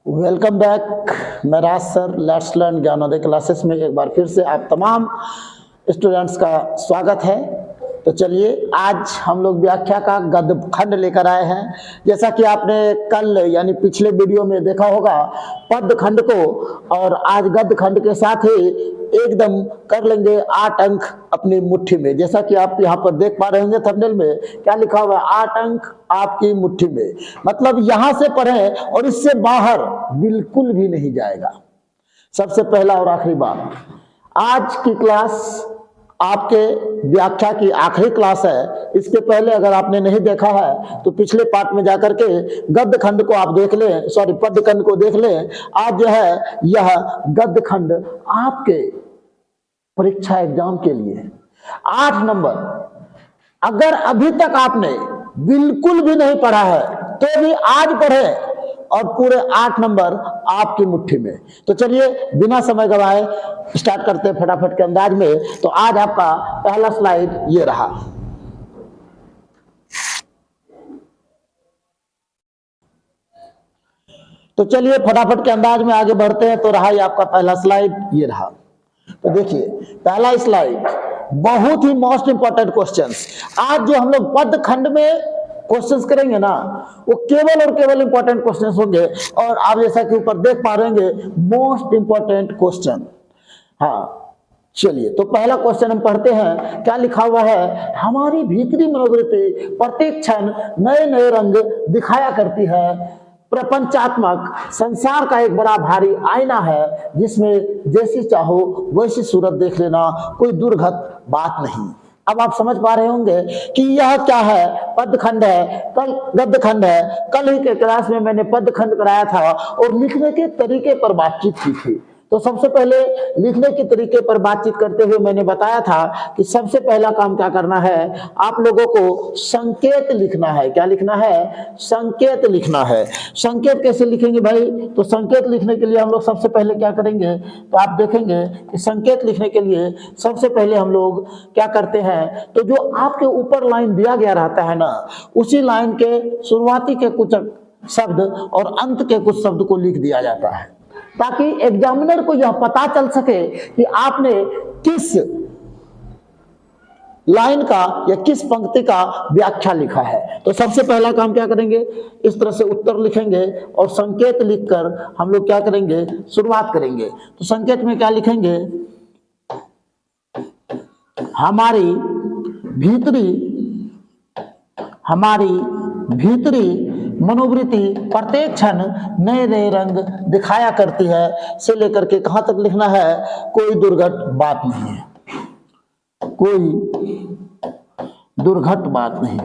Welcome back. मैं Raj sir let's learn Gyanodaya classes में एक बार फिर से आप तमाम स्टूडेंट्स का स्वागत है। तो चलिए आज हम लोग व्याख्या का गद्य खंड लेकर आए हैं। जैसा कि आपने कल यानी पिछले वीडियो में देखा होगा पद्य खंड को, और आज गद्य खंड के साथ ही एकदम कर लेंगे 8 अंक अपनी मुट्ठी में। जैसा कि आप यहाँ पर देख पा रहे होंगे थंबनेल में क्या लिखा हुआ है, 8 अंक आपकी मुट्ठी में। मतलब यहां से पढ़ें और इससे बाहर बिल्कुल भी नहीं जाएगा। सबसे पहला और आखिरी बात, आज की क्लास आपके व्याख्या की आखिरी क्लास है। इसके पहले अगर आपने नहीं देखा है तो पिछले पार्ट में जाकर के गद्य खंड को आप देख लें, सॉरी पद्य खंड को देख लें। आज जो है यह गद्य खंड आपके परीक्षा एग्जाम के लिए 8 नंबर। अगर अभी तक आपने बिल्कुल भी नहीं पढ़ा है तो भी आज पढ़े और पूरे 8 नंबर आपकी मुट्ठी में। तो चलिए बिना समय गवाए स्टार्ट करते हैं फटाफट के अंदाज में। तो आज आपका पहला स्लाइड ये रहा। तो चलिए फटाफट के अंदाज में आगे बढ़ते हैं। तो रहा ये आपका पहला स्लाइड, ये रहा। तो देखिए पहला स्लाइड, बहुत ही मोस्ट इंपॉर्टेंट क्वेश्चंस। आज जो हम लोग पद्य खंड में क्वेश्चंस करेंगे ना, वो केवल और केवल इंपॉर्टेंट क्वेश्चंस होंगे। और आप जैसा कि ऊपर देख पा रहे हैं मोस्ट इंपॉर्टेंट क्वेश्चन। हाँ चलिए, तो पहला क्वेश्चन हम पढ़ते हैं। क्या लिखा हुआ है, हमारी भीतरी मनोवृत्ति प्रत्येक क्षण नए नए रंग दिखाया करती है। प्रपंचात्मक संसार का एक बड़ा भारी आईना है जिसमें जैसी चाहो वैसी सूरत देख लेना, कोई दुर्गत बात नहीं। अब आप समझ पा रहे होंगे कि यह क्या है, पद्य खंड है, कल गद्य खंड है। कल ही के क्लास में मैंने पद्य खंड कराया था और लिखने के तरीके पर बातचीत की थी। तो सबसे पहले लिखने के तरीके पर बातचीत करते हुए मैंने बताया था कि सबसे पहला काम क्या करना है, आप लोगों को संकेत लिखना है। क्या लिखना है, संकेत लिखना है। संकेत कैसे लिखेंगे भाई, तो संकेत लिखने के लिए हम लोग सबसे पहले क्या करेंगे, तो आप देखेंगे कि संकेत लिखने के लिए सबसे पहले हम लोग क्या करते हैं, तो जो आपके ऊपर लाइन दिया गया रहता है ना, उसी लाइन के शुरुआती के कुछ शब्द और अंत के कुछ शब्द को लिख दिया जाता है, ताकि एग्जामिनर को यह पता चल सके कि आपने किस लाइन का या किस पंक्ति का व्याख्या लिखा है। तो सबसे पहला काम क्या करेंगे, इस तरह से उत्तर लिखेंगे और संकेत लिखकर हम लोग क्या करेंगे, शुरुआत करेंगे। तो संकेत में क्या लिखेंगे, हमारी भीतरी मनोवृत्ति प्रत्येक क्षण नए नए रंग दिखाया करती है, से लेकर के कहां तक लिखना है, कोई दुर्घट बात नहीं है, कोई दुर्घट बात नहीं,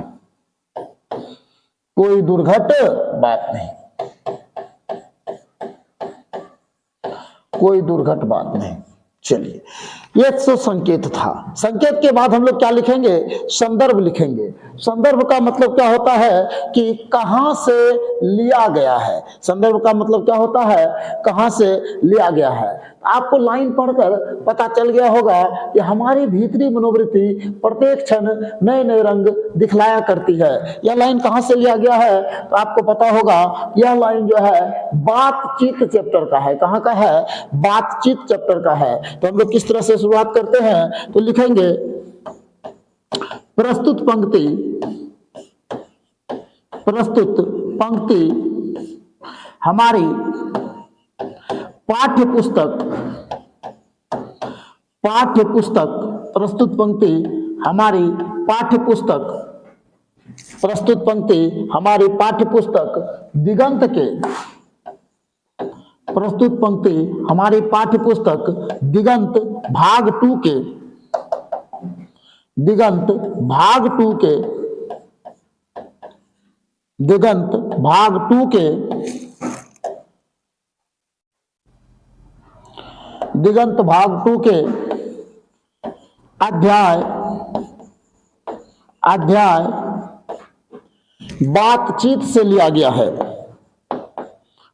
कोई दुर्घट बात नहीं, कोई दुर्घट बात नहीं। चलिए ये तो संकेत था। संकेत के बाद हम लोग क्या लिखेंगे, संदर्भ लिखेंगे। संदर्भ का मतलब क्या होता है कि कहां से लिया गया है। संदर्भ का मतलब क्या होता है, कहां से लिया गया है। आपको लाइन पढ़कर पता चल गया होगा कि हमारी भीतरी मनोवृत्ति प्रत्येक क्षण नए नए रंग दिखलाया करती है। यह लाइन कहां से लिया गया है, तो आपको पता होगा यह लाइन जो है बातचीत चैप्टर का है। कहां का है, बातचीत चैप्टर का है। तो हम लोग किस तरह से शुरुआत करते हैं, तो लिखेंगे प्रस्तुत पंक्ति हमारी पाठ्य पुस्तक प्रस्तुत पंक्ति हमारी पाठ्य पुस्तक दिगंत के प्रस्तुत पंक्ति हमारी पाठ्य पुस्तक दिगंत भाग 2 के दिगंत भाग 2 के अध्याय बातचीत से लिया गया है।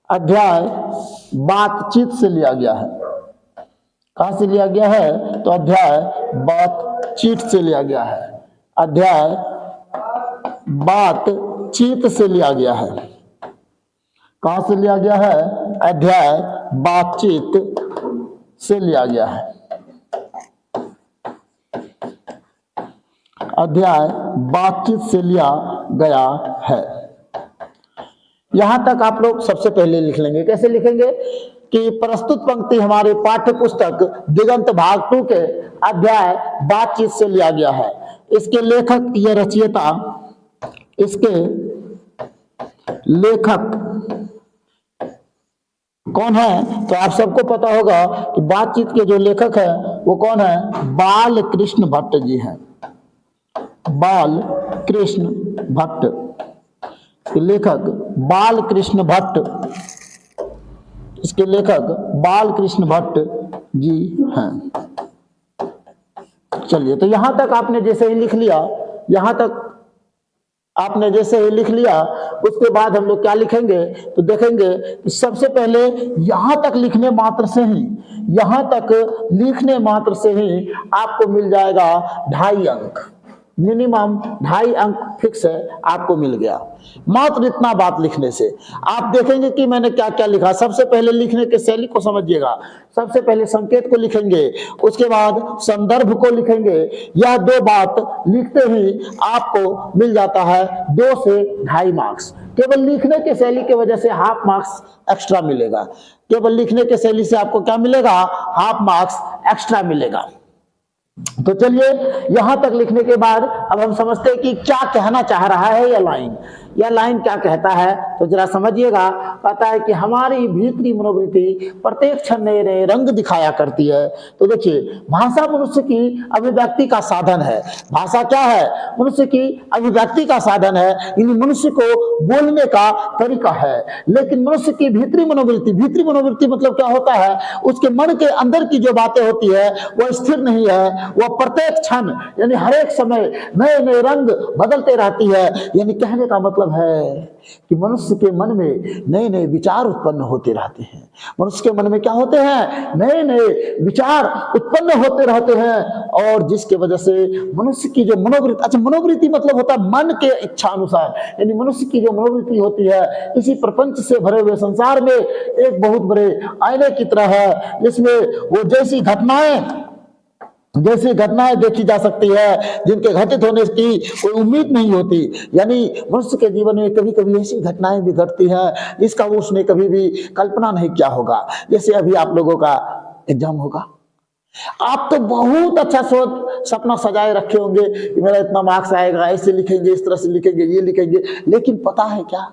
अध्याय बातचीत से लिया गया है। कहां से लिया गया है, तो अध्याय बातचीत से लिया गया है। अध्याय बातचीत से लिया गया है। कहां से लिया गया है? अध्याय बातचीत से लिया गया है। अध्याय बातचीत से लिया गया है। यहां तक आप लोग सबसे पहले लिख लेंगे। कैसे लिखेंगे कि प्रस्तुत पंक्ति हमारे पाठ्य पुस्तक दिगंत भाग 2 के अध्याय बातचीत से लिया गया है। इसके लेखक, ये रचयिता, इसके लेखक कौन है? तो आप सबको पता होगा कि बातचीत के जो लेखक है वो कौन है? बाल कृष्ण भट्ट जी हैं। बाल कृष्ण भट्ट के लेखक बाल कृष्ण भट्ट, इसके लेखक बाल कृष्ण भट्ट जी हैं। चलिए, तो यहां तक आपने जैसे ही लिख लिया, यहां तक आपने जैसे ही लिख लिया, उसके बाद हम लोग क्या लिखेंगे? तो देखेंगे कि सबसे पहले यहां तक लिखने मात्र से ही, यहां तक लिखने मात्र से ही आपको मिल जाएगा 2.5 अंक। मिनिमम 2.5 अंक फिक्स है, आपको मिल गया मात्र इतना बात लिखने से। आप देखेंगे कि मैंने क्या क्या लिखा। सबसे पहले लिखने के शैली को समझिएगा। सबसे पहले संकेत को लिखेंगे, उसके बाद संदर्भ को लिखेंगे। यह 2 बात लिखते ही आपको मिल जाता है 2 से 2.5 मार्क्स। केवल लिखने के शैली की वजह से हाफ मार्क्स एक्स्ट्रा मिलेगा। केवल लिखने के शैली से आपको क्या मिलेगा? हाफ मार्क्स एक्स्ट्रा मिलेगा। तो चलिए, यहां तक लिखने के बाद अब हम समझते हैं कि क्या कहना चाह रहा है यह लाइन। यह लाइन क्या कहता है तो जरा समझिएगा। कहता है कि हमारी भीतरी मनोवृत्ति प्रत्येक क्षण नए नए रंग दिखाया करती है। तो देखिए, भाषा मनुष्य की अभिव्यक्ति का साधन है। भाषा क्या है? मनुष्य की अभिव्यक्ति का साधन है, यानी मनुष्य को बोलने का तरीका है। लेकिन मनुष्य की भीतरी मनोवृत्ति मतलब क्या होता है? उसके मन के अंदर की जो बातें होती है वह स्थिर नहीं है। वह प्रत्येक क्षण यानी हर एक समय नए नए रंग बदलते रहती है। यानी कहने का मतलब है कि मनुष्य के मन में नए नए विचार उत्पन्न होते रहते हैं। मनुष्य के मन में क्या होते हैं? नए नए विचार उत्पन्न होते रहते हैं। और जिसके वजह से मनुष्य की जो मनोवृत्ति, अच्छा मनोवृत्ति मतलब होता है मन के इच्छा अनुसार, यानी मनुष्य की जो मनोवृत्ति होती है इसी प्रपंच से भरे हुए संसार में एक बहुत बड़े आईने की तरह है, जिसमें वो जैसी घटनाएं देखी जा सकती है जिनके घटित होने की कोई उम्मीद नहीं होती। यानी मनुष्य के जीवन में कभी कभी ऐसी घटनाएं भी घटती हैं जिसका उसने कभी भी कल्पना नहीं किया होगा। जैसे अभी आप लोगों का एग्जाम होगा, आप तो बहुत अच्छा सपना सजाए रखे होंगे कि मेरा इतना मार्क्स आएगा, ऐसे लिखेंगे, इस तरह से लिखेंगे, ये लिखेंगे। लेकिन पता है क्या?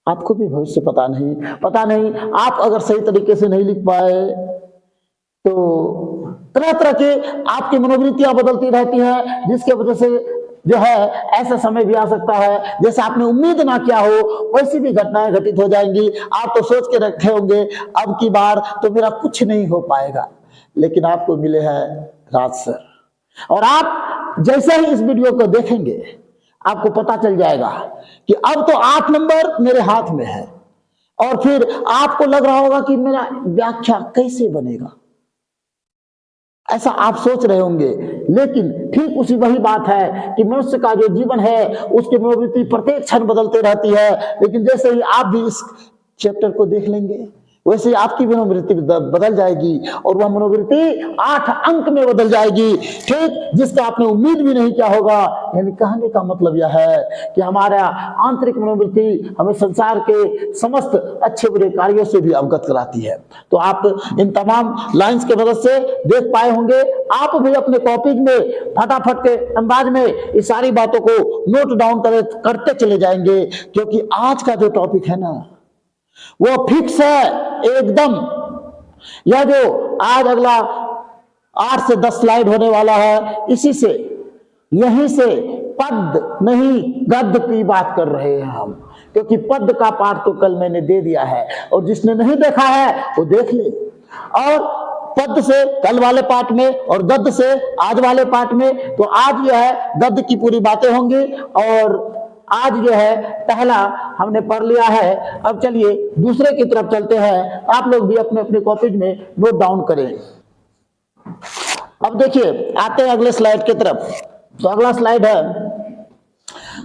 आपको भी भविष्य पता नहीं। आप अगर सही तरीके से नहीं लिख पाए तो तरह तरह के आपकी मनोवृत्तियां बदलती रहती हैं, जिसके वजह से जो है ऐसा समय भी आ सकता है जैसे आपने उम्मीद ना किया हो वैसी भी घटनाएं घटित हो जाएंगी। आप तो सोच के रखे होंगे अब की बार तो मेरा कुछ नहीं हो पाएगा, लेकिन आपको मिले हैं राज सर। और आप जैसे ही इस वीडियो को देखेंगे आपको पता चल जाएगा कि अब तो 8 नंबर मेरे हाथ में है। और फिर आपको लग रहा होगा कि मेरा व्याख्या कैसे बनेगा, ऐसा आप सोच रहे होंगे। लेकिन ठीक उसी वही बात है कि मनुष्य का जो जीवन है उसकी मनोवृत्ति प्रत्येक क्षण बदलते रहती है। लेकिन जैसे ही आप भी इस चैप्टर को देख लेंगे वैसे ही आपकी मनोवृत्ति बदल जाएगी और वह मनोवृत्ति 8 अंक में बदल जाएगी, ठीक जिसका आपने उम्मीद भी नहीं किया होगा। यानी कहने का मतलब यह है कि हमारा आंतरिक मनोवृत्ति हमें संसार के समस्त अच्छे बुरे कार्यों से भी अवगत कराती है। तो आप इन तमाम लाइंस के मदद से देख पाए होंगे। आप भी अपने कॉपीज में फटाफट के अंदाज में इस सारी बातों को नोट डाउन करते चले जाएंगे, क्योंकि आज का जो टॉपिक है ना वो फिक्स है एकदम। यह जो आज अगला 8 से 10 स्लाइड होने वाला है, इसी से यहीं से पद नहीं गद्य की बात कर रहे हैं हम, क्योंकि पद का पाठ तो कल मैंने दे दिया है और जिसने नहीं देखा है वो देख ले। और पद से कल वाले पाठ में और गद्य से आज वाले पाठ में, तो आज जो है गद्य की पूरी बातें होंगी और आज जो है पहला हमने पढ़ लिया है। अब चलिए दूसरे की तरफ चलते हैं। आप लोग भी अपने अपने कॉपीज में नोट डाउन करें। अब देखिए आते हैं अगले स्लाइड की तरफ। तो अगला स्लाइड है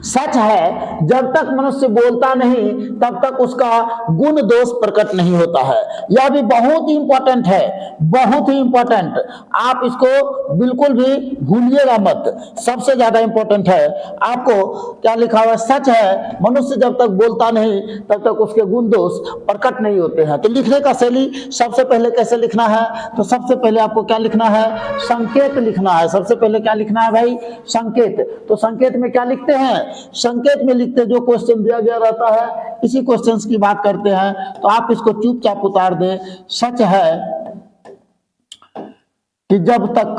सच है जब तक मनुष्य बोलता नहीं तब तक उसका गुण दोष प्रकट नहीं होता है। यह भी बहुत ही इंपॉर्टेंट है, बहुत ही इंपॉर्टेंट। आप इसको बिल्कुल भी भूलिएगा मत, सबसे ज्यादा इंपॉर्टेंट है। आपको क्या लिखा हुआ है? सच है मनुष्य जब तक बोलता नहीं तब तक उसके गुण दोष प्रकट नहीं होते हैं। तो लिखने का शैली सबसे पहले कैसे लिखना है? तो सबसे पहले आपको क्या लिखना है? संकेत लिखना है। सबसे पहले क्या लिखना है भाई? संकेत। तो संकेत में क्या लिखते हैं? संकेत में लिखते जो क्वेश्चन दिया गया रहता है इसी क्वेश्चंस की बात करते हैं। तो आप इसको चुपचाप उतार दें। सच है कि जब तक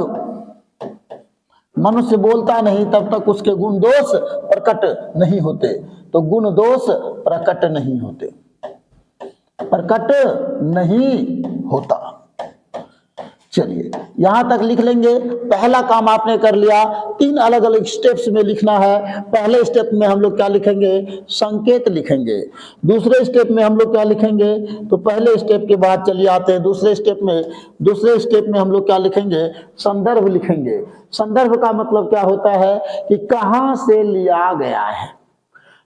मनुष्य बोलता नहीं तब तक उसके गुण दोष प्रकट नहीं होते। तो गुण दोष प्रकट नहीं होते, प्रकट नहीं होता। चलिए यहां तक लिख लेंगे। पहला काम आपने कर लिया। 3 अलग अलग स्टेप्स में लिखना है। पहले स्टेप में हम लोग क्या लिखेंगे? संकेत लिखेंगे। दूसरे स्टेप में हम लोग क्या लिखेंगे? तो पहले स्टेप के बाद चलिए आते हैं दूसरे स्टेप में। दूसरे स्टेप में हम लोग क्या लिखेंगे? संदर्भ लिखेंगे। संदर्भ का मतलब क्या होता है कि कहां से लिया गया है।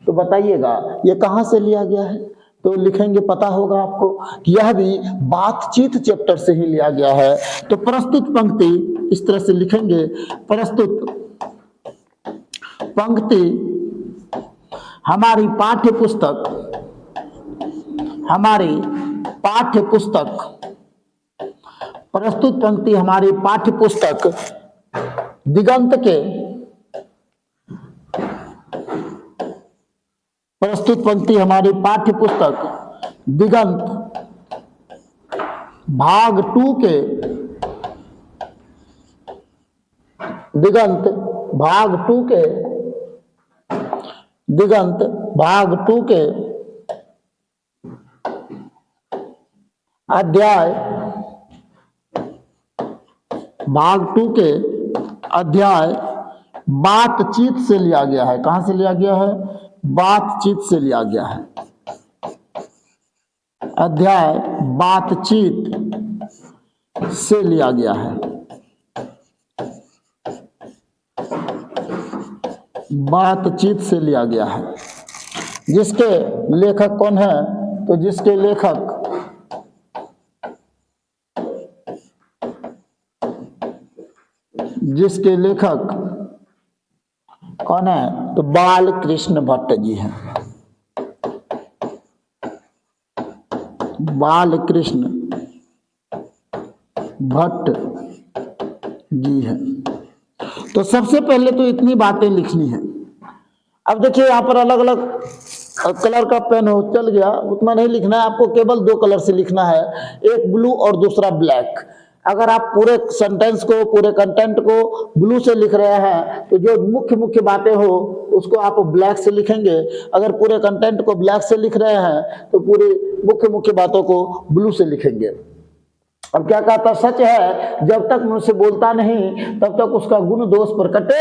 तो बताइएगा ये कहां से लिया गया है? तो लिखेंगे, पता होगा आपको कि यह भी बातचीत चैप्टर से ही लिया गया है। तो प्रस्तुत पंक्ति इस तरह से लिखेंगे। प्रस्तुत पंक्ति हमारी पाठ्य पुस्तक प्रस्तुत पंक्ति हमारी पाठ्य पुस्तक दिगंत के प्रस्तुत पंक्ति हमारी पाठ्य पुस्तक दिगंत भाग 2 के अध्याय बातचीत से लिया गया है। कहां से लिया गया है? बातचीत से लिया गया है। अध्याय बातचीत से लिया गया है। बातचीत से लिया गया है। जिसके लेखक कौन है? तो जिसके लेखक कौन है? तो बाल कृष्ण भट्ट जी हैं। बाल कृष्ण भट्ट जी हैं। तो सबसे पहले तो इतनी बातें लिखनी है। अब देखिए यहां पर अलग अलग कलर का पेन हो चल गया, उतना नहीं लिखना है आपको, केवल 2 कलर से लिखना है, एक ब्लू और दूसरा ब्लैक। अगर आप पूरे सेंटेंस को, पूरे कंटेंट को ब्लू से लिख रहे हैं तो जो मुख्य मुख्य बातें हो उसको आप ब्लैक से लिखेंगे। अगर पूरे कंटेंट को ब्लैक से लिख रहे हैं तो पूरी मुख्य मुख्य बातों को ब्लू से लिखेंगे। अब क्या कहता? सच है जब तक मुझसे बोलता नहीं तब तक उसका गुण दोष प्रकट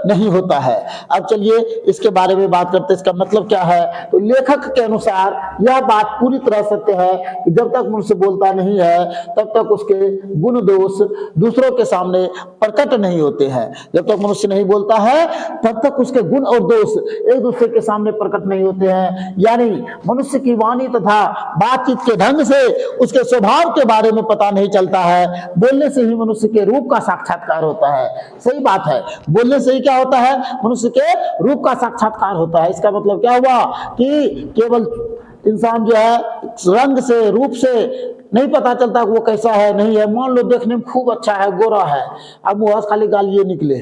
नहीं होता है। अब चलिए इसके बारे में बात करते हैं, इसका मतलब क्या है। तो लेखक के अनुसार यह बात पूरी तरह सत्य है कि जब तक मुझसे बोलता नहीं है तब तक उसके गुण दोष दूसरों के सामने प्रकट नहीं होते हैं। जब तक मनुष्य नहीं बोलता है तब तक उसके गुण और दोष एक दूसरे के सामने प्रकट नहीं होते हैं। यानी मनुष्य की वाणी तथा बातचीत के ढंग से उसके स्वभाव के बारे में पता नहीं चलता है। बोलने से ही मनुष्य के रूप का साक्षात्कार होता है। सही बात है, बोलने से ही क्या होता है? मनुष्य के रूप का साक्षात्कार होता है। इसका मतलब क्या हुआ कि केवल इंसान जो है रंग से, रूप से नहीं पता चलता वो कैसा है नहीं है। मान लो देखने में खूब अच्छा है, गोरा है, अब मुंह से खाली गाल ये निकले,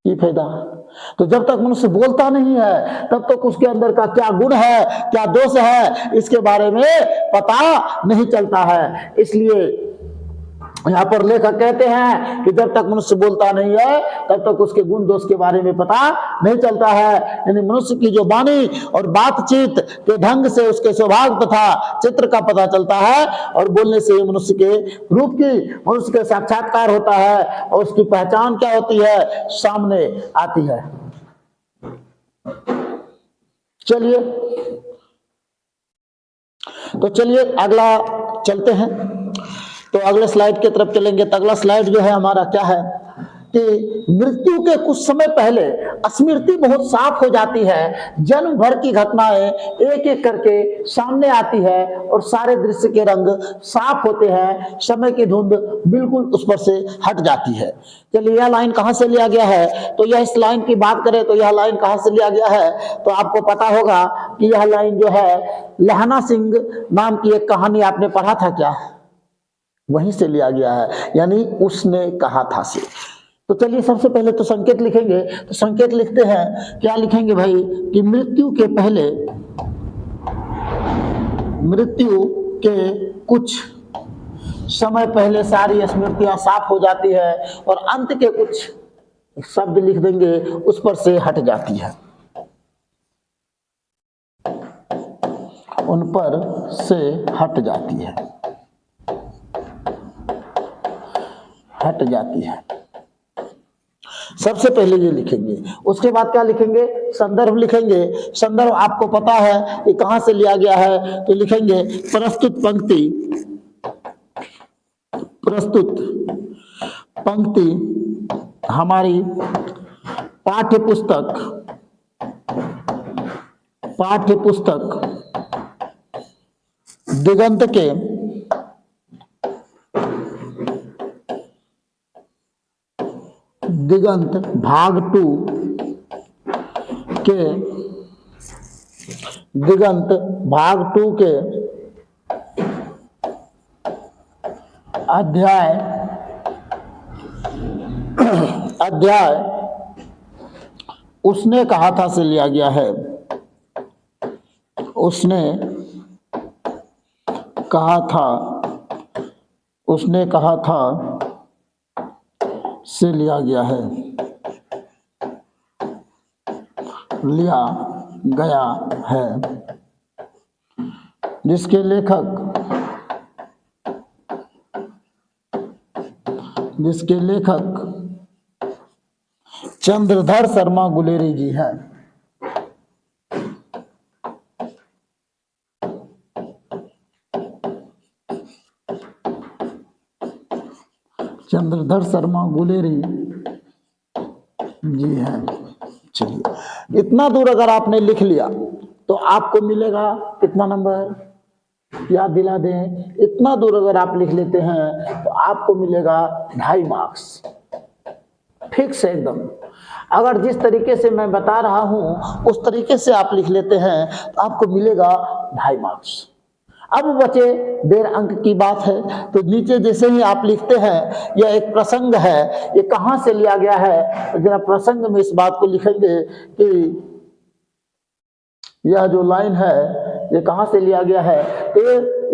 ये फायदा। तो जब तक मनुष्य बोलता नहीं है तब तक उसके अंदर का क्या गुण है, क्या दोष है, इसके बारे में पता नहीं चलता है। इसलिए यहाँ पर लेखक कहते हैं कि जब तक मनुष्य बोलता नहीं है तब तक उसके गुण दोष के बारे में पता नहीं चलता है। यानी मनुष्य की जो वाणी और बातचीत के ढंग से उसके स्वभाव तथा चित्र का पता चलता है, और बोलने से मनुष्य के रूप की, मनुष्य के साक्षात्कार होता है और उसकी पहचान क्या होती है? सामने आती है। चलिए तो चलिए अगला चलते हैं। तो अगले स्लाइड की तरफ चलेंगे। तो अगला स्लाइड जो है हमारा क्या है? कि मृत्यु के कुछ समय पहले स्मृति बहुत साफ हो जाती है, जन्म भर की घटनाएं एक एक करके सामने आती है और सारे दृश्य के रंग साफ होते हैं, समय की धुंध बिल्कुल उस पर से हट जाती है। चलिए यह लाइन कहां से लिया गया है, तो यह इस लाइन की बात करें तो यह लाइन कहां से लिया गया है, तो आपको पता होगा कि यह लाइन जो है लहना सिंह नाम की एक कहानी आपने पढ़ा था क्या, वहीं से लिया गया है, यानी उसने कहा था से। तो चलिए सबसे पहले तो संकेत लिखेंगे, तो संकेत लिखते हैं, क्या लिखेंगे भाई कि मृत्यु के कुछ समय पहले सारी स्मृतियां साफ हो जाती है और अंत के कुछ शब्द लिख देंगे उस पर से हट जाती है, उन पर से हट जाती है। सबसे पहले ये लिखेंगे, उसके बाद क्या लिखेंगे, संदर्भ लिखेंगे। संदर्भ आपको पता है कि कहां से लिया गया है, तो लिखेंगे प्रस्तुत पंक्ति हमारी पाठ्य पुस्तक दिगंत के भाग 2 के अध्याय उसने कहा था से लिया गया है, उसने कहा था से लिया गया है, जिसके लेखक चंद्रधर शर्मा गुलेरी जी हैं। चंद्रधर शर्मा गुलेरी जी हैं। चलिए इतना दूर अगर आपने लिख लिया तो आपको मिलेगा कितना नंबर, याद दिला दें, इतना दूर अगर आप लिख लेते हैं तो आपको मिलेगा 2.5 मार्क्स, फिक्स है एकदम। अगर जिस तरीके से मैं बता रहा हूं उस तरीके से आप लिख लेते हैं तो आपको मिलेगा 2.5 मार्क्स। अब बचे 1.5 अंक की बात है, तो नीचे जैसे ही आप लिखते हैं यह एक प्रसंग है, ये कहां से लिया गया है, तो जरा प्रसंग में इस बात को लिखेंगे कि यह जो लाइन है ये कहां से लिया गया है, तो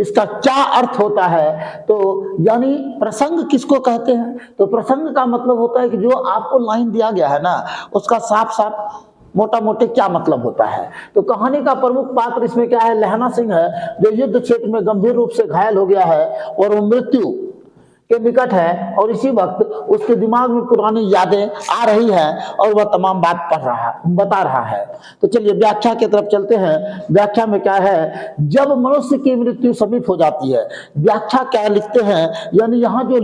इसका क्या अर्थ होता है। तो यानी प्रसंग किसको कहते हैं, तो प्रसंग का मतलब होता है कि जो आपको लाइन दिया गया है ना उसका साफ साफ मोटा मोटे क्या मतलब होता है। तो कहानी का प्रमुख पात्र इसमें क्या है, लहना सिंह है, जो युद्ध क्षेत्र में गंभीर रूप से घायल हो गया है और वो मृत्यु के निकट है और इसी वक्त उसके दिमाग में पुरानी यादें आ रही हैं और वह तमाम बात बता रहा है। तो चलिए व्याख्या की तरफ चलते हैं। व्याख्या में क्या है, जब मनुष्य की मृत्यु समीप हो जाती है, व्याख्या क्या लिखते हैं, यानी यहाँ जो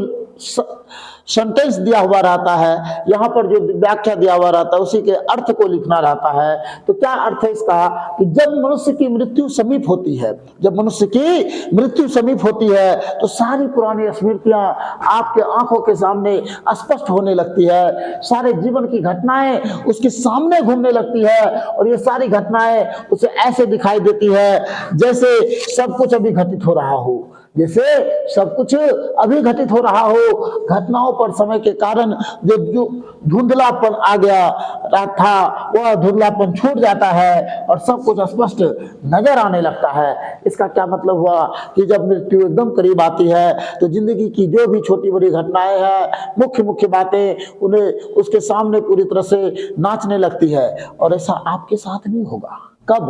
सेंटेंस दिया हुआ रहता है, यहाँ पर जो व्याख्या दिया हुआ रहता है उसी के अर्थ को लिखना रहता है। तो क्या अर्थ है इसका कि जब मनुष्य की मृत्यु समीप होती है, तो सारी पुरानी स्मृतियां आपके आंखों के सामने स्पष्ट होने लगती है, सारे जीवन की घटनाएं उसके सामने घूमने लगती है और ये सारी घटनाएं उसे ऐसे दिखाई देती है जैसे सब कुछ अभी घटित हो रहा हो, घटनाओं पर समय के कारण जो धुंधलापन आ गया था वह धुंधलापन छूट जाता है और सब कुछ स्पष्ट नजर आने लगता है। इसका क्या मतलब हुआ कि जब मृत्यु एकदम करीब आती है तो जिंदगी की जो भी छोटी बड़ी घटनाएं हैं, मुख्य बातें, उन्हें उसके सामने पूरी तरह से नाचने लगती है। और ऐसा आपके साथ भी होगा। कब?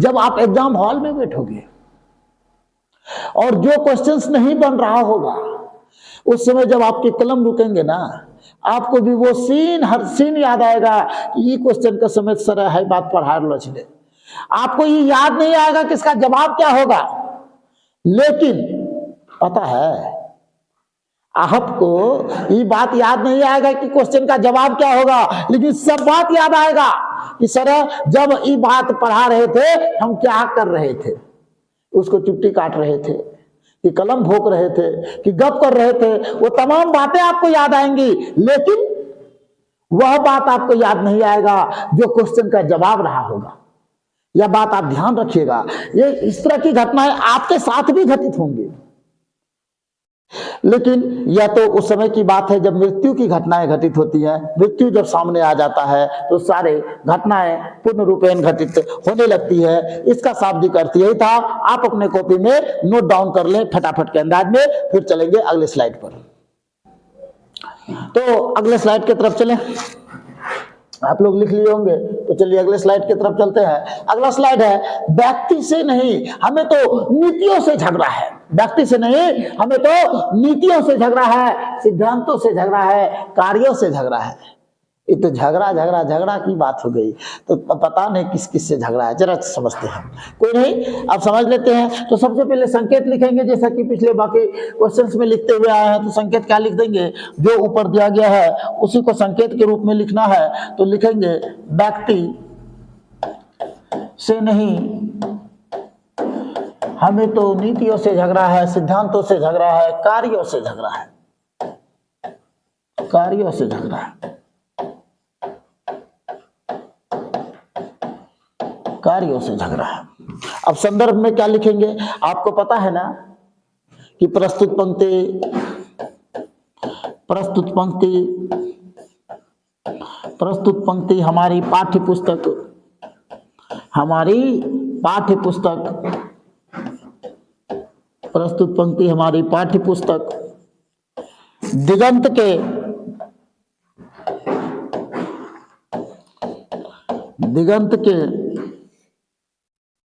जब आप एग्जाम हॉल में बैठोगे और जो क्वेश्चंस नहीं बन रहा होगा उस समय जब आपके कलम रुकेंगे ना, आपको भी वो हर सीन याद आएगा कि ये क्वेश्चन का समय सर है बात पढ़ा लो छिले। आपको ये याद नहीं आएगा कि इसका जवाब क्या होगा, लेकिन पता है आपको ये बात याद नहीं आएगा कि क्वेश्चन का जवाब क्या होगा, लेकिन सब बात याद आएगा कि सर जब ये बात पढ़ा रहे थे हम क्या कर रहे थे, उसको चुट्टी काट रहे थे कि कलम भोंक रहे थे कि गप कर रहे थे, वो तमाम बातें आपको याद आएंगी, लेकिन वह बात आपको याद नहीं आएगा जो क्वेश्चन का जवाब रहा होगा। यह बात आप ध्यान रखिएगा, ये इस तरह की घटनाएं आपके साथ भी घटित होंगी, लेकिन यह तो उस समय की बात है जब मृत्यु की घटनाएं घटित होती हैं। मृत्यु जब सामने आ जाता है तो सारे घटनाएं पूर्ण रूपेण घटित होने लगती है। इसका शाब्दिक अर्थ यही था। आप अपने कॉपी में नोट डाउन कर लें फटाफट के अंदाज में, फिर चलेंगे अगले स्लाइड पर। तो अगले स्लाइड की तरफ चलें, आप लोग लिख लिए होंगे, तो चलिए अगले स्लाइड की तरफ चलते हैं। अगला स्लाइड है व्यक्ति से नहीं हमें तो नीतियों से झगड़ा है। व्यक्ति से नहीं हमें तो नीतियों से झगड़ा है, सिद्धांतों से झगड़ा है, कार्यों से झगड़ा है। ये तो झगड़ा की बात हो गई, तो पता नहीं किस किस से झगड़ा है, जरा समझते हैं। कोई नहीं, अब समझ लेते हैं। तो सबसे पहले संकेत लिखेंगे, जैसा कि पिछले बाकी क्वेश्चंस में लिखते हुए आए हैं। तो संकेत क्या लिख देंगे, जो ऊपर दिया गया है उसी को संकेत के रूप में लिखना है। तो लिखेंगे व्यक्ति से नहीं हमें तो नीतियों से झगड़ा है, सिद्धांतों से झगड़ा है, कार्यों से झगड़ा है, कार्यों से झगड़ा है, कार्यों से झगड़ा है। अब संदर्भ में क्या लिखेंगे, आपको पता है ना कि प्रस्तुत पंक्ति हमारी पाठ्य पुस्तक दिगंत के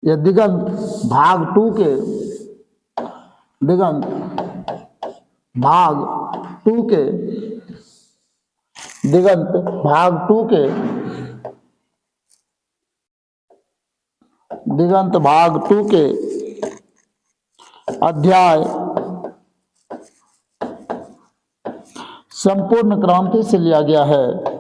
या दिगंत भाग 2 के दिगंत भाग 2 के अध्याय संपूर्ण क्रांति से लिया गया है।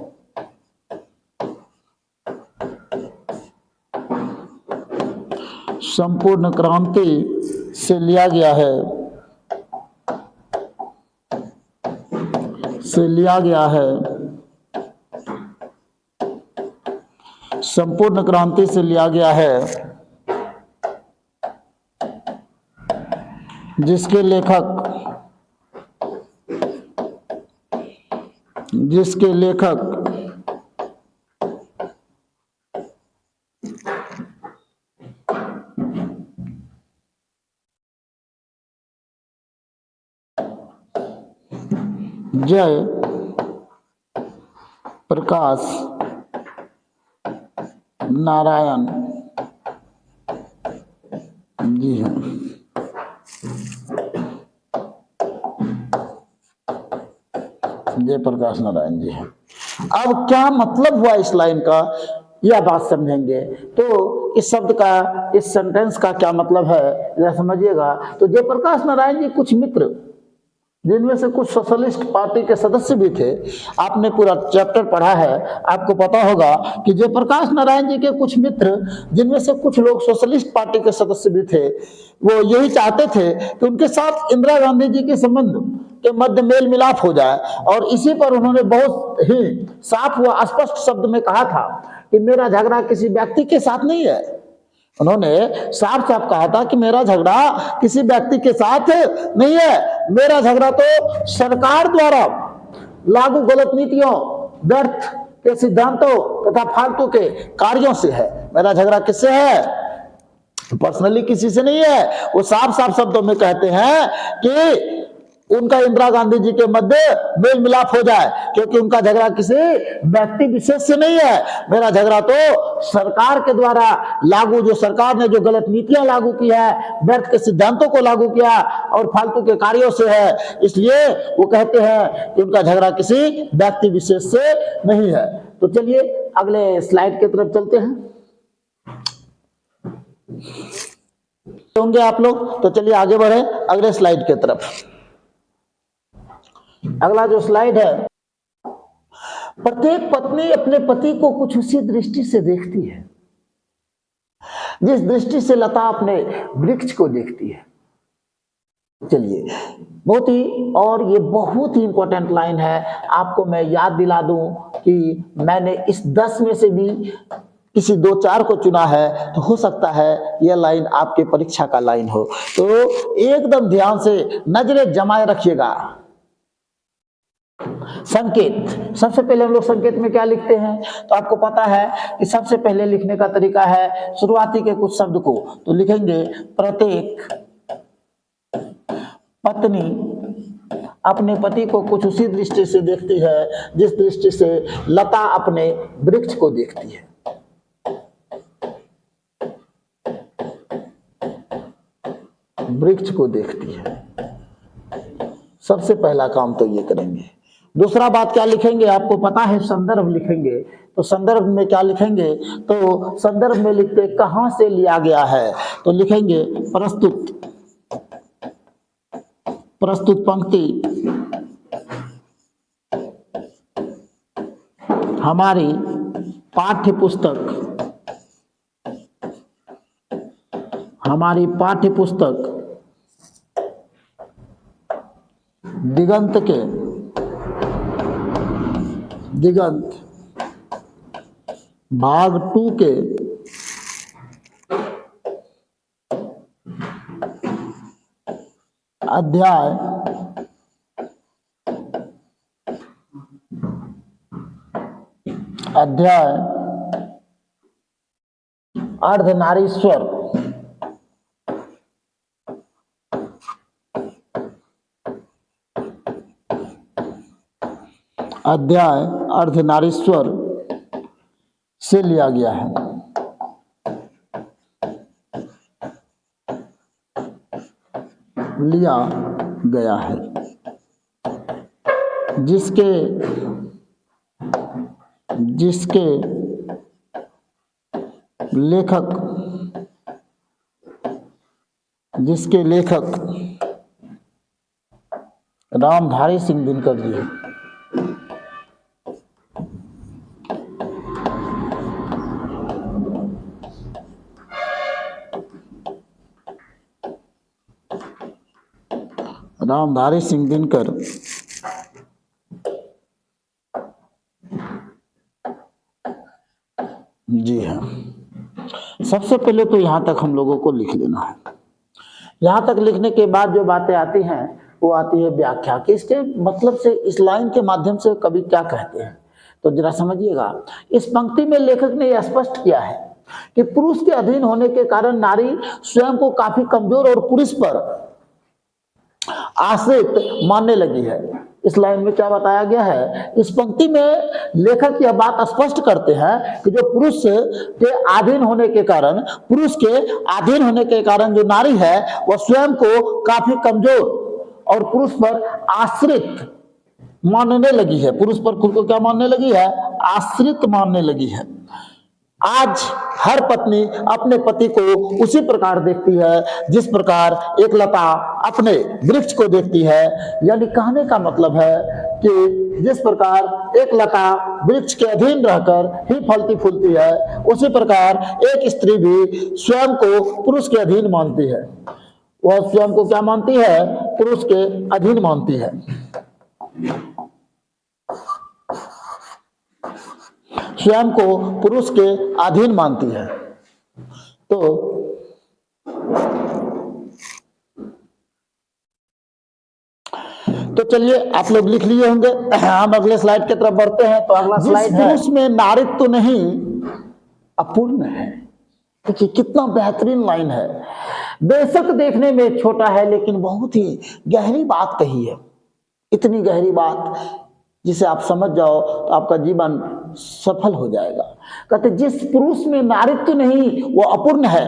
संपूर्ण क्रांति से लिया गया है, संपूर्ण क्रांति से लिया गया है, जिसके लेखक जय प्रकाश नारायण जी हैं। जय प्रकाश नारायण जी हैं। अब क्या मतलब हुआ इस लाइन का, यह बात समझेंगे। तो इस शब्द का, इस सेंटेंस का क्या मतलब है जरा समझिएगा। तो जयप्रकाश नारायण जी कुछ मित्र, जिनमें से कुछ सोशलिस्ट पार्टी के सदस्य भी थे। आपने पूरा चैप्टर पढ़ा है, आपको पता होगा कि जयप्रकाश नारायण जी के कुछ मित्र, जिनमें से कुछ लोग सोशलिस्ट पार्टी के सदस्य भी थे, वो यही चाहते थे कि उनके साथ इंदिरा गांधी जी के संबंध के मध्य मेल मिलाप हो जाए। और इसी पर उन्होंने बहुत ही साफ व स्पष्ट शब्द में कहा था कि मेरा झगड़ा किसी व्यक्ति के साथ नहीं है। उन्होंने साफ साफ कहा था कि मेरा झगड़ा किसी व्यक्ति के साथ नहीं है, मेरा झगड़ा तो सरकार द्वारा लागू गलत नीतियों, व्यर्थ के सिद्धांतों तथा फालतू के कार्यों से है। मेरा झगड़ा किससे है, पर्सनली किसी से नहीं है। वो साफ साफ शब्दों में कहते हैं कि उनका इंदिरा गांधी जी के मध्य मेल मिलाप हो जाए, क्योंकि उनका झगड़ा किसी व्यक्ति विशेष से नहीं है। मेरा झगड़ा तो सरकार के द्वारा लागू, जो सरकार ने जो गलत नीतियां लागू की है, व्यर्थ के सिद्धांतों को लागू किया और फालतू के कार्यों से है। इसलिए वो कहते हैं कि उनका झगड़ा किसी व्यक्ति विशेष से नहीं है। तो चलिए अगले स्लाइड की तरफ चलते हैं। होंगे आप लोग, तो चलिए आगे बढ़े अगले स्लाइड की तरफ। अगला जो स्लाइड है, प्रत्येक पत्नी अपने पति को कुछ उसी दृष्टि से देखती है जिस दृष्टि से लता अपने वृक्ष को देखती है। चलिए, बहुत ही, और ये बहुत ही इंपॉर्टेंट लाइन है, आपको मैं याद दिला दूं कि मैंने इस 10 में से भी किसी 2-4 को चुना है, तो हो सकता है यह लाइन आपके परीक्षा का लाइन हो। तो एकदम ध्यान से नजरें जमाए रखिएगा। संकेत, सबसे पहले हम लोग संकेत में क्या लिखते हैं, तो आपको पता है कि सबसे पहले लिखने का तरीका है शुरुआती के कुछ शब्द को तो लिखेंगे प्रत्येक पत्नी अपने पति को कुछ उसी दृष्टि से देखती है जिस दृष्टि से लता अपने वृक्ष को देखती है। वृक्ष को देखती है, सबसे पहला काम तो ये करेंगे। दूसरा बात क्या लिखेंगे, आपको पता है संदर्भ लिखेंगे, तो संदर्भ में क्या लिखेंगे, तो संदर्भ में लिखते कहां से लिया गया है, तो लिखेंगे प्रस्तुत पंक्ति हमारी पाठ्य पुस्तक दिगंत भाग 2 के अध्याय 'अर्धनारीश्वर' अध्याय 'अर्धनारीश्वर' से लिया गया है। जिसके लेखक रामधारी सिंह दिनकर जी है। रामधारी सिंह दिनकर जी हाँ। सबसे पहले तो यहां तक हम लोगों को लिख लेना है। यहां तक लिखने के बाद जो बातें आती हैं वो आती है व्याख्या कि इसके मतलब से इस लाइन के माध्यम से कवि क्या कहते हैं, तो जरा समझिएगा। इस पंक्ति में लेखक ने यह स्पष्ट किया है कि पुरुष के अधीन होने के कारण नारी स्वयं को काफी कमजोर और पुरुष पर आश्रित मानने लगी है। इस लाइन में क्या बताया गया है, इस पंक्ति में लेखक यह बात स्पष्ट करते हैं कि जो पुरुष के अधीन होने के कारण जो नारी है वह स्वयं को काफी कमजोर और पुरुष पर आश्रित मानने लगी है। पुरुष पर खुद को क्या मानने लगी है, आश्रित मानने लगी है। आज हर पत्नी अपने पति को उसी प्रकार देखती है जिस प्रकार एक लता अपने वृक्ष को देखती है। यानी कहने का मतलब है कि जिस प्रकार एक लता वृक्ष के अधीन रहकर ही फलती फूलती है, उसी प्रकार एक स्त्री भी स्वयं को पुरुष के अधीन मानती है। वह स्वयं को क्या मानती है, पुरुष के अधीन मानती है। स्वयं को पुरुष के अधीन मानती है। तो चलिए आप लोग लिख लिए होंगे। हम अगले स्लाइड की तरफ बढ़ते हैं। तो अगला स्लाइड है, पुरुष में नारीत्व नहीं अपूर्ण है। देखिए कितना बेहतरीन लाइन है। बेशक देखने में छोटा है लेकिन बहुत ही गहरी बात कही है। इतनी गहरी बात जिसे आप समझ जाओ तो आपका जीवन सफल हो जाएगा। कहते जिस पुरुष में नारीत्व नहीं वो अपूर्ण है।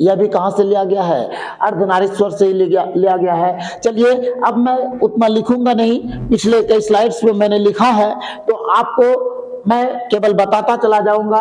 यह भी कहां से लिया गया है, अर्धनारीश्वर से ही लिया गया है। चलिए अब मैं उतना लिखूंगा नहीं, पिछले कई स्लाइड्स में मैंने लिखा है तो आपको मैं केवल बताता चला जाऊंगा।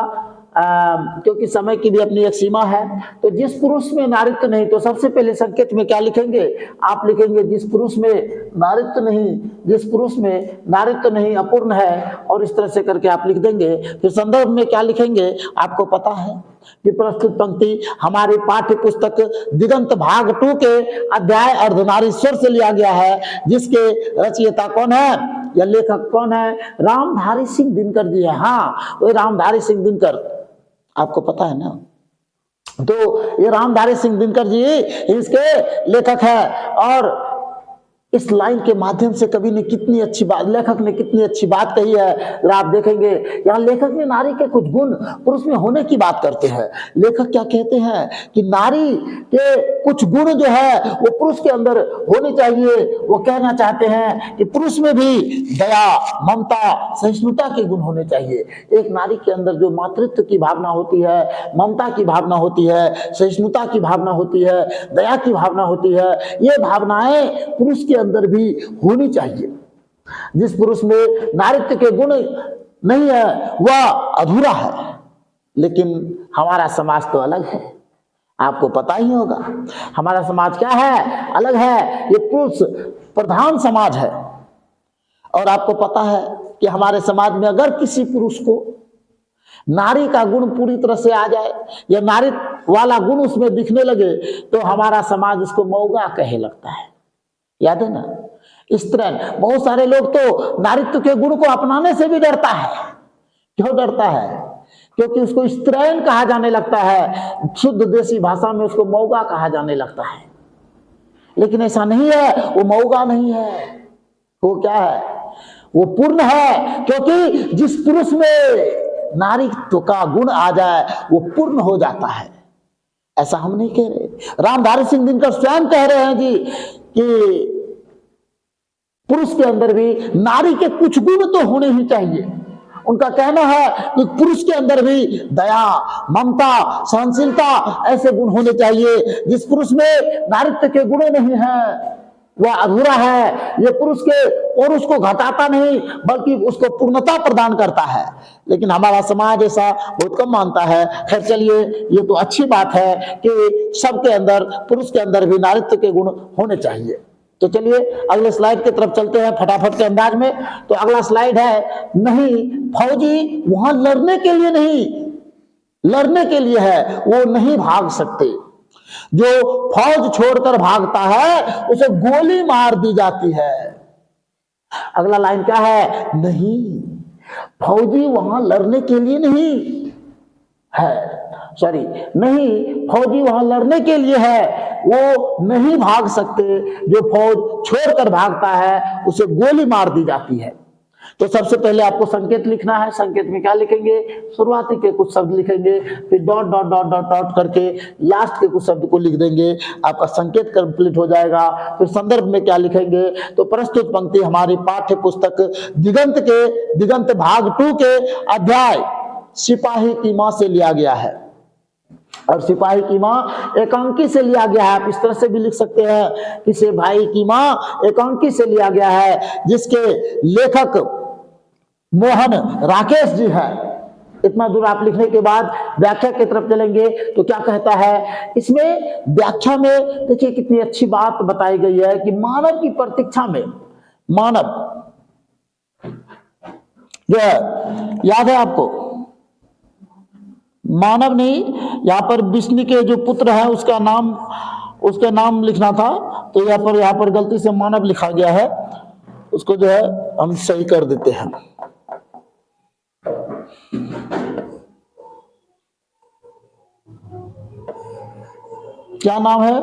क्योंकि समय की भी अपनी एक सीमा है, तो जिस पुरुष में नारीत्व नहीं, तो सबसे पहले संकेत में क्या लिखेंगे, आप लिखेंगे जिस पुरुष में नारीत्व नहीं, जिस पुरुष में नारीत्व नहीं अपूर्ण है, और इस तरह से करके आप लिख देंगे। फिर संदर्भ में क्या लिखेंगे, आपको पता है कि प्रस्तुत पंक्ति हमारे पाठ्य पुस्तक दिगंत भाग 2 के अध्याय अर्धनारीश्वर से लिया गया है, जिसके रचयिता कौन है या लेखक कौन है, रामधारी सिंह दिनकर जी है। हाँ, वो रामधारी सिंह दिनकर, आपको पता है ना, तो ये रामधारी सिंह दिनकर जी इसके लेखक है। और इस लाइन के माध्यम से कवि ने कितनी अच्छी बात, लेखक ने कितनी अच्छी बात कही है, अगर आप देखेंगे यहाँ लेखक ने नारी के कुछ गुण पुरुष में होने की बात करते हैं। लेखक क्या कहते हैं कि नारी के कुछ गुण जो है वो पुरुष के अंदर होने चाहिए। वो कहना चाहते हैं कि पुरुष में भी दया, ममता, सहिष्णुता के गुण होने चाहिए। एक नारी के अंदर जो मातृत्व की भावना होती है, ममता की भावना होती है, सहिष्णुता की भावना होती है, दया की भावना होती है, ये भावनाएं पुरुष के अंदर भी होनी चाहिए। जिस पुरुष में नारीत्व के गुण नहीं है वह अधूरा है। लेकिन हमारा समाज तो अलग है, आपको पता ही होगा हमारा समाज क्या है, अलग है। ये पुरुष प्रधान समाज है। और आपको पता है कि हमारे समाज में अगर किसी पुरुष को नारी का गुण पूरी तरह से आ जाए या नारी वाला गुण उसमें दिखने लगे, तो हमारा समाज उसको मौगा कहे लगता है। याद है ना, स्त्रीण, बहुत सारे लोग तो नारीत्व के गुण को अपनाने से भी डरता है। क्यों डरता है? क्योंकि उसको स्त्रीण कहा जाने लगता है, शुद्ध देसी भाषा में उसको मौगा कहा जाने लगता है। लेकिन ऐसा नहीं है, वो मौगा नहीं है, वो क्या है, वो पूर्ण है। क्योंकि जिस पुरुष में नारीत्व का गुण आ जाए वो पूर्ण हो जाता है। ऐसा हम नहीं कह रहे, रामधारी सिंह दिनकर स्वयं कह रहे हैं जी कि पुरुष के अंदर भी नारी के कुछ गुण तो होने ही चाहिए। उनका कहना है कि पुरुष के अंदर भी दया, ममता, सहनशीलता ऐसे गुण होने चाहिए। जिस पुरुष में नारीत्व के गुण नहीं है वह अधूरा है। ये पुरुष के और उसको घटाता नहीं बल्कि उसको पूर्णता प्रदान करता है। लेकिन हमारा समाज ऐसा बहुत कम मानता है। खैर चलिए, ये तो अच्छी बात है कि सबके अंदर, पुरुष के अंदर भी नारीत्व के गुण होने चाहिए। तो चलिए अगले स्लाइड की तरफ चलते हैं फटाफट के अंदाज में। तो अगला स्लाइड है, नहीं फौजी वहां लड़ने के लिए नहीं, लड़ने के लिए है, वो नहीं भाग सकते। जो फौज छोड़कर भागता है उसे गोली मार दी जाती है। अगला लाइन क्या है, नहीं फौजी वहां लड़ने के लिए नहीं है, सॉरी, नहीं फौजी वहां लड़ने के लिए है, वो नहीं भाग सकते। जो फौज छोड़कर भागता है उसे गोली मार दी जाती है। तो सबसे पहले आपको संकेत लिखना है। संकेत में क्या लिखेंगे, शुरुआती के कुछ शब्द लिखेंगे, फिर dot dot dot dot dot करके लास्ट के कुछ शब्द को लिख देंगे, आपका संकेत कंप्लीट हो जाएगा। फिर संदर्भ में क्या लिखेंगे, तो प्रस्तुत पंक्ति हमारी पाठ्य पुस्तक दिगंत भाग 2 के अध्याय सिपाही की मां से लिया गया है। और सिपाही की मां एकांकी से लिया गया है। आप इस तरह से भी लिख सकते हैं कि सिपाही की मां एकांकी से लिया गया है, जिसके लेखक मोहन राकेश जी है। इतना दूर आप लिखने के बाद व्याख्या की तरफ चलेंगे तो क्या कहता है इसमें, व्याख्या में देखिए कितनी अच्छी बात बताई गई है कि मानव की प्रतीक्षा में, मानव जो है, याद है आपको, मानव नहीं, यहां पर विष्णु के जो पुत्र है उसका नाम लिखना था, तो यहां पर गलती से मानव लिखा गया है, उसको जो है हम सही कर देते हैं। क्या नाम है,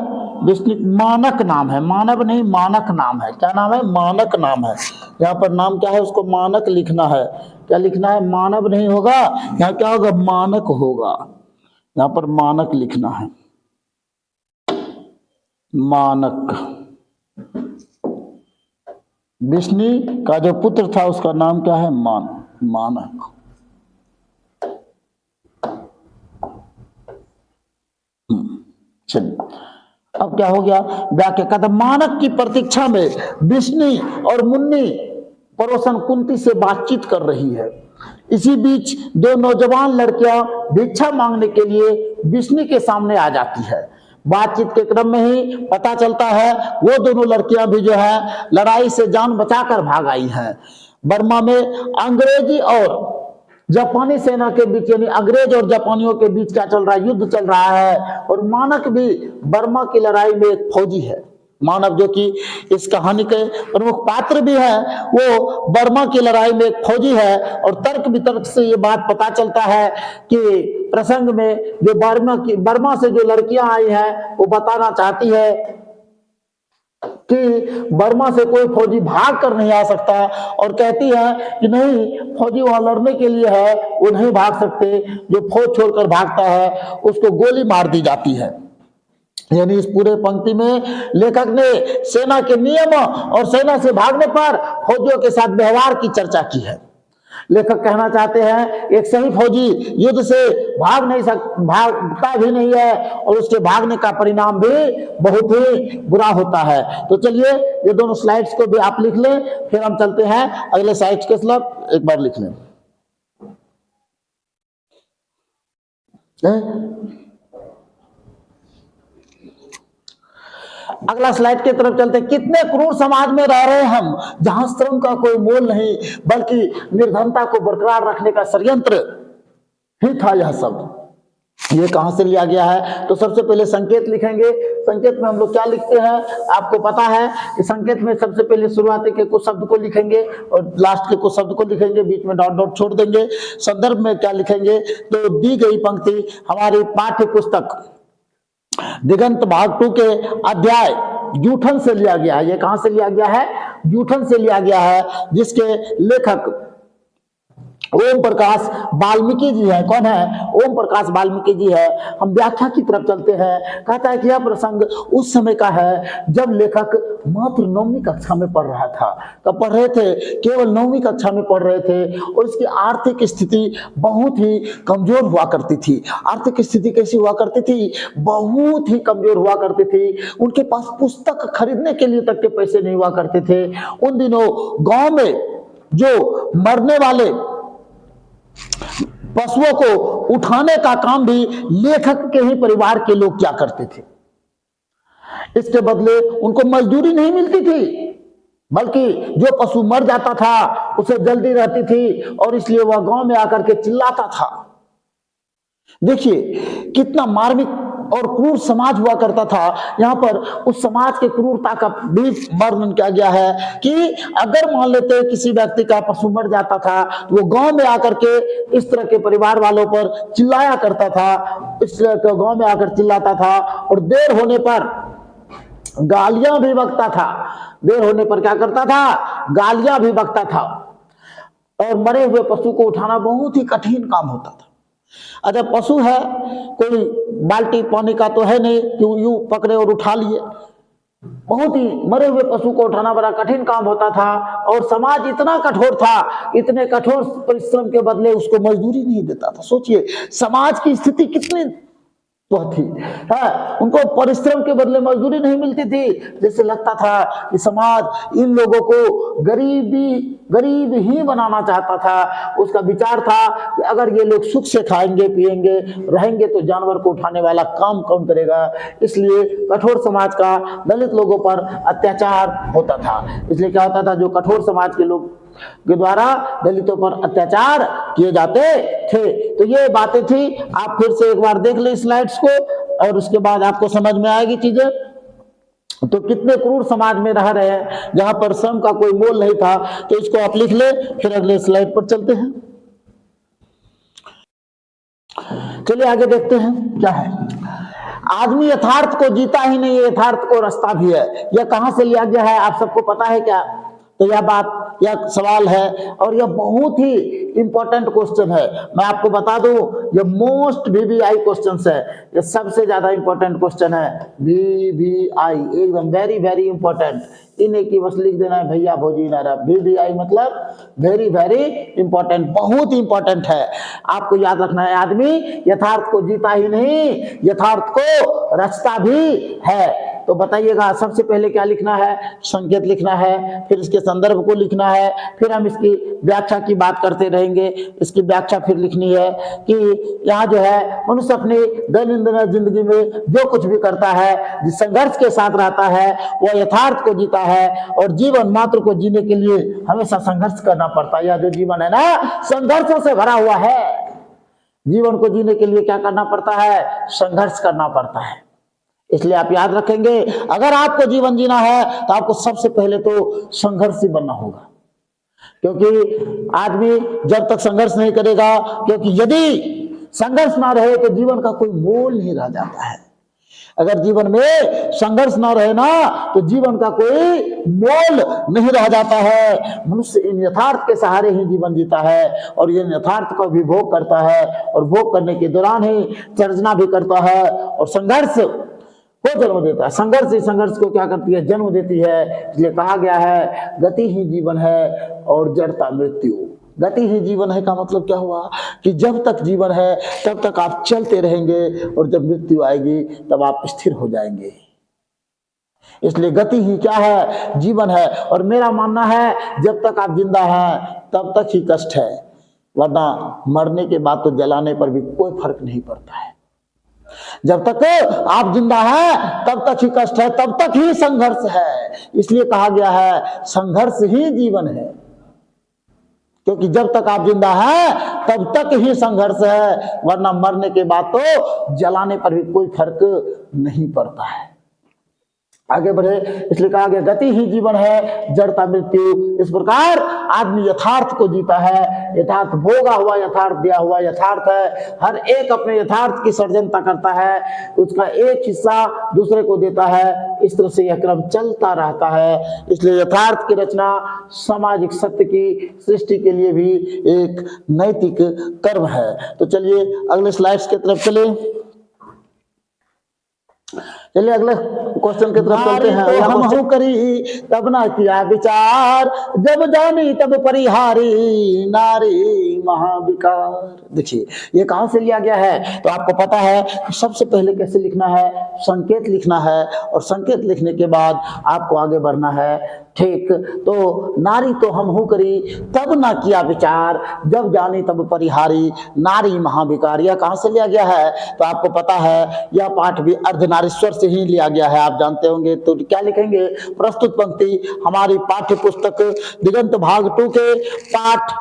विष्णु, मानक नाम है, मानव नहीं मानक नाम है। क्या नाम है, मानक नाम है। यहाँ पर नाम क्या है, उसको मानक लिखना है। क्या लिखना है, मानव नहीं होगा, यहाँ क्या होगा, मानक होगा। यहाँ पर मानक लिखना है, मानक। विष्णु का जो पुत्र था उसका नाम क्या है, मानक। चलिए अब क्या हो गया, व्याख्या कहता मानक की प्रतीक्षा में विष्णु और मुन्नी पड़ोसन कुंती से बातचीत कर रही है। इसी बीच दो नौजवान लड़कियां भिक्षा मांगने के लिए विष्णु के सामने आ जाती है। बातचीत के क्रम में ही पता चलता है वो दोनों लड़कियां भी जो है लड़ाई से जान बचाकर भाग आई हैं। बर्मा में अंग्रेजी और जापानी सेना के बीच, यानी अंग्रेज और जापानियों के बीच क्या चल रहा है, युद्ध चल रहा है। और मानक भी बर्मा की लड़ाई में एक फौजी है। मानव जो कि इस कहानी के प्रमुख पात्र भी है, वो बर्मा की लड़ाई में एक फौजी है। और तर्क वितर्क से ये बात पता चलता है कि प्रसंग में जो बर्मा से जो लड़कियां आई हैं वो बताना चाहती है कि बर्मा से कोई फौजी भाग कर नहीं आ सकता, और कहती है कि नहीं, फौजी वहां लड़ने के लिए है, वो नहीं भाग सकते। जो फौज छोड़कर भागता है उसको गोली मार दी जाती है। यानी इस पूरे पंक्ति में लेखक ने सेना के नियम और सेना से भागने पर फौजियों के साथ व्यवहार की चर्चा की है। लेखक कहना चाहते हैं एक सही फौजी युद्ध से भागता भी नहीं है, और उसके भागने का परिणाम भी बहुत ही बुरा होता है। तो चलिए ये दोनों स्लाइड्स को भी आप लिख लें, फिर हम चलते हैं अगले स्लाइड्स के स्लैब एक बार लिख लें। अगला स्लाइड की तरफ चलते हैं। कितने क्रूर समाज में रह रहे हम, जहां श्रम का कोई मोल नहीं, बल्कि निर्धनता को बरकरार रखने का षड्यंत्र ही था यह सब। ये कहां से लिया गया है? तो सबसे पहले संकेत लिखेंगे। संकेत में हम लोग क्या लिखते हैं आपको पता है कि संकेत में सबसे पहले शुरुआती के कुछ शब्द को लिखेंगे और लास्ट के कुछ शब्द को लिखेंगे, बीच में डॉट डॉट छोड़ देंगे। संदर्भ में क्या लिखेंगे? तो दी गई पंक्ति हमारी पाठ्य पुस्तक दिगंत भाग 2 के अध्याय जूठन से लिया गया है। ये कहां से लिया गया है? जूठन से लिया गया है, जिसके लेखक ओम प्रकाश वाल्मीकि जी है। कौन है? ओम प्रकाश वाल्मीकि जी है। हम व्याख्या की तरफ चलते हैं। कहता है कि यह प्रसंग उस समय का है जब लेखक मात्र 9वीं कक्षा में पढ़ रहा था। कब पढ़ रहे थे? केवल 9वीं कक्षा में पढ़ रहे थे, और इसकी आर्थिक स्थिति बहुत ही कमजोर हुआ करती थी। आर्थिक स्थिति कैसी हुआ करती थी? बहुत ही कमजोर हुआ करती थी। उनके पास पुस्तक खरीदने के लिए तक के पैसे नहीं हुआ करते थे। उन दिनों गांव में जो मरने वाले पशुओं को उठाने का काम भी लेखक के ही परिवार के लोग क्या करते थे। इसके बदले उनको मजदूरी नहीं मिलती थी, बल्कि जो पशु मर जाता था उसे जल्दी रहती थी, और इसलिए वह गांव में आकर के चिल्लाता था। देखिए कितना मार्मिक और क्रूर समाज हुआ करता था। यहाँ पर उस समाज के क्रूरता का भी वर्णन किया गया है कि अगर मान लेते किसी व्यक्ति का पशु मर जाता था तो वो गांव में आकर के इस तरह के परिवार वालों पर चिल्लाया करता था, इस गांव में आकर चिल्लाता था, और देर होने पर गालियां भी बकता था। देर होने पर क्या करता था? गालियां भी बकता था। और मरे हुए पशु को उठाना बहुत ही कठिन काम होता था। अच्छा, पशु है, कोई बाल्टी पानी का तो है नहीं कि यूं पकड़े और उठा लिए। बहुत ही मरे हुए पशु को उठाना बड़ा कठिन काम होता था, और समाज इतना कठोर था, इतने कठोर परिश्रम के बदले उसको मजदूरी नहीं देता था। सोचिए समाज की स्थिति कितनी थी है, उनको परिश्रम के बदले मजदूरी नहीं मिलती थी। जैसे लगता था कि समाज इन लोगों को गरीब ही बनाना चाहता था। उसका विचार था कि अगर ये लोग सुख से खाएंगे पिएंगे रहेंगे तो जानवर को उठाने वाला काम कौन करेगा। इसलिए कठोर समाज का दलित लोगों पर अत्याचार होता था। इसलिए क्या होता था? जो कठोर समाज के लोग के द्वारा दलितों पर अत्याचार किए जाते थे। तो ये बातें थी। आप फिर से एक बार देख लें स्लाइड्स को, और उसके बाद आपको समझ में आएगी चीजें। तो कितने क्रूर समाज में रह रहे हैं जहां पर श्रम का कोई मोल नहीं था। तो इसको आप लिख ले, फिर अगले स्लाइड पर चलते हैं। चलिए आगे देखते हैं क्या है। आदमी यथार्थ को जीता ही नहीं, यथार्थ को रास्ता भी है। यह कहां से लिया गया है आप सबको पता है क्या? तो यह सवाल है, और यह बहुत ही इंपॉर्टेंट क्वेश्चन है। मैं आपको बता दूं, यह मोस्ट VVI क्वेश्चन है। यह सबसे ज्यादा इंपॉर्टेंट क्वेश्चन है। VVI एकदम वेरी वेरी इंपॉर्टेंट। इन्हें की बस लिख देना है भैया भोजी नारा। VVI मतलब वेरी वेरी इंपॉर्टेंट, बहुत इंपॉर्टेंट है। आपको याद रखना है, आदमी यथार्थ को जीता ही नहीं, यथार्थ को रचता भी है। तो बताइएगा सबसे पहले क्या लिखना है, संकेत लिखना है, फिर इसके संदर्भ को लिखना है, फिर हम इसकी व्याख्या की बात करते रहेंगे। इसकी व्याख्या फिर लिखनी है कि यहाँ जो है मनुष्य अपनी दैनंदिन जिंदगी में जो कुछ भी करता है, जिस संघर्ष के साथ रहता है, वह यथार्थ को जीता है और जीवन मात्र को जीने के लिए हमेशा संघर्ष करना पड़ता है। यह जो जीवन है ना, संघर्षों से भरा हुआ है। जीवन को जीने के लिए क्या करना पड़ता है, संघर्ष करना पड़ता है। इसलिए आप याद रखेंगे, अगर आपको जीवन जीना है तो आपको सबसे पहले तो संघर्षी बनना होगा, क्योंकि आदमी जब तक संघर्ष नहीं करेगा, क्योंकि यदि संघर्ष ना रहे तो जीवन का कोई मोल नहीं रह जाता है। अगर जीवन में संघर्ष ना रहे ना तो जीवन का कोई मोल नहीं रह जाता है। मनुष्य इन यथार्थ के सहारे ही जीवन जीता है और ये यथार्थ का भी भोग करता है और भोग करने के दौरान ही सर्जना भी करता है और संघर्ष को जन्म देता है। संघर्ष ही संघर्ष को क्या करती है, जन्म देती है। इसलिए कहा गया है गति ही जीवन है और जड़ता मृत्यु। गति ही जीवन है का मतलब क्या हुआ कि जब तक जीवन है तब तक आप चलते रहेंगे और जब मृत्यु आएगी तब आप स्थिर हो जाएंगे। इसलिए गति ही क्या है, जीवन है। और मेरा मानना है जब तक आप जिंदा हैं तब तक ही कष्ट है, वरना मरने के बाद तो जलाने पर भी कोई फर्क नहीं पड़ता है। जब तक आप जिंदा हैं तब तक ही कष्ट है, तब तक ही संघर्ष है। इसलिए कहा गया है संघर्ष ही जीवन है, क्योंकि जब तक आप जिंदा हैं तब तक ही संघर्ष है, वरना मरने के बाद तो जलाने पर भी कोई फर्क नहीं पड़ता है। आगे बढ़े, इसलिए कहा गया गति ही जीवन है, जड़ता मृत्यु। इस प्रकार आदमी यथार्थ को जीता है। यथार्थ भोगा हुआ यथार्थ दिया हुआ यथार्थ है। हर एक अपने यथार्थ की सर्जनता करता है, उसका एक हिस्सा दूसरे को देता है। इस तरह से यह क्रम चलता रहता है। इसलिए यथार्थ की रचना सामाजिक सत्य की सृष्टि के लिए भी एक नैतिक कर्म है। तो चलिए अगले स्लाइड्स की तरफ चलिए अगले क्वेश्चन की तरफ चलते हैं। तो हम करी तब ना किया विचार, जब जानी तब परिहारी, नारी महाविकार। देखिए ये कहां से लिया गया है, तो आपको पता है सबसे पहले कैसे लिखना है, संकेत लिखना है और संकेत लिखने के बाद आपको आगे बढ़ना है। ठीक, तो नारी तो हम हो करी तब ना किया विचार, जब जानी तब परिहारी, नारी महाविकार। यह कहां से लिया गया है, तो आपको पता है यह पाठ भी अर्धनारीश्वर से ही लिया गया है, आप जानते होंगे। तो क्या लिखेंगे, प्रस्तुत पंक्ति हमारी पाठ्य पुस्तक दिगंत भाग 2 के पाठ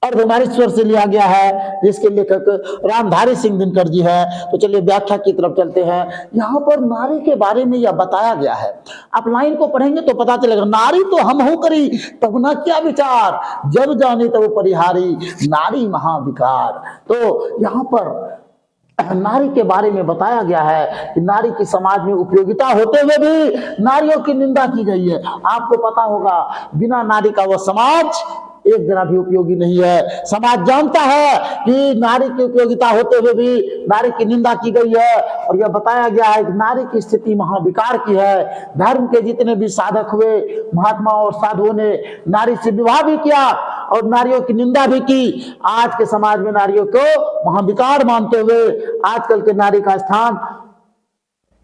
अर्धनारीश्वर से लिया गया है, जिसके लेखक रामधारी सिंह दिनकर जी है। तो चलिए व्याख्या की तरफ चलते हैं। यहाँ पर नारी के बारे में यह बताया गया है, आप लाइन को पढ़ेंगे तो पता चलेगा। नारी तो हम हो करी तब ना क्या विचार, जब जाने तब परिहारी, नारी महाविकार। तो यहाँ पर नारी के बारे में बताया गया है कि नारी की समाज में उपयोगिता होते हुए भी नारियों की निंदा की गई है। आपको पता होगा बिना नारी का वह समाज एक जरा भी उपयोगी नहीं है। समाज जानता है कि नारी की उपयोगिता होते हुए भी नारी की निंदा की गई है। और यह बताया गया है कि नारी की स्थिति महाविकार की है। धर्म के जितने भी साधक हुए, महात्मा और साधुओं ने नारी से विवाह भी किया और नारियों की निंदा भी की। आज के समाज में नारियों को महाविकार मानते हुए आजकल के नारी का स्थान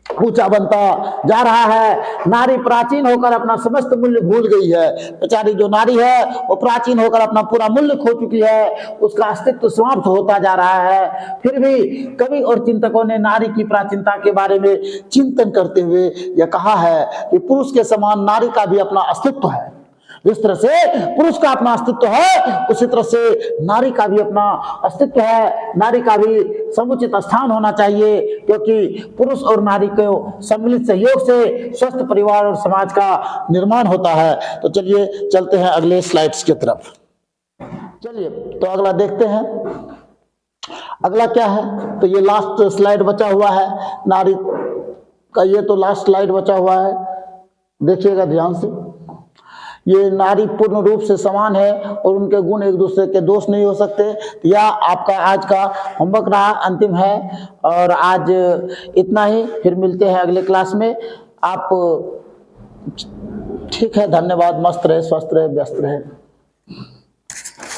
ऊंचा बनता जा रहा है। नारी प्राचीन होकर अपना समस्त मूल्य भूल गई है। बेचारी जो नारी है वो प्राचीन होकर अपना पूरा मूल्य खो चुकी है, उसका अस्तित्व समाप्त होता जा रहा है। फिर भी कवि और चिंतकों ने नारी की प्राचीनता के बारे में चिंतन करते हुए यह कहा है कि पुरुष के समान नारी का भी अपना अस्तित्व है। जिस तरह से पुरुष का अपना अस्तित्व है, उसी तरह से नारी का भी अपना अस्तित्व है। नारी का भी समुचित स्थान होना चाहिए, क्योंकि पुरुष और नारी के सम्मिलित सहयोग से स्वस्थ परिवार और समाज का निर्माण होता है। तो चलिए चलते हैं अगले स्लाइड्स की तरफ। चलिए तो अगला देखते हैं, अगला क्या है। तो ये लास्ट स्लाइड बचा हुआ है नारी का, ये तो लास्ट स्लाइड बचा हुआ है, देखिएगा ध्यान से। ये नारी पूर्ण रूप से समान है और उनके गुण एक दूसरे के दोष नहीं हो सकते। यह आपका आज का होमवर्क रहा, अंतिम है। और आज इतना ही, फिर मिलते हैं अगले क्लास में। आप ठीक है, धन्यवाद। मस्त रहे, स्वस्थ रहे, व्यस्त रहे।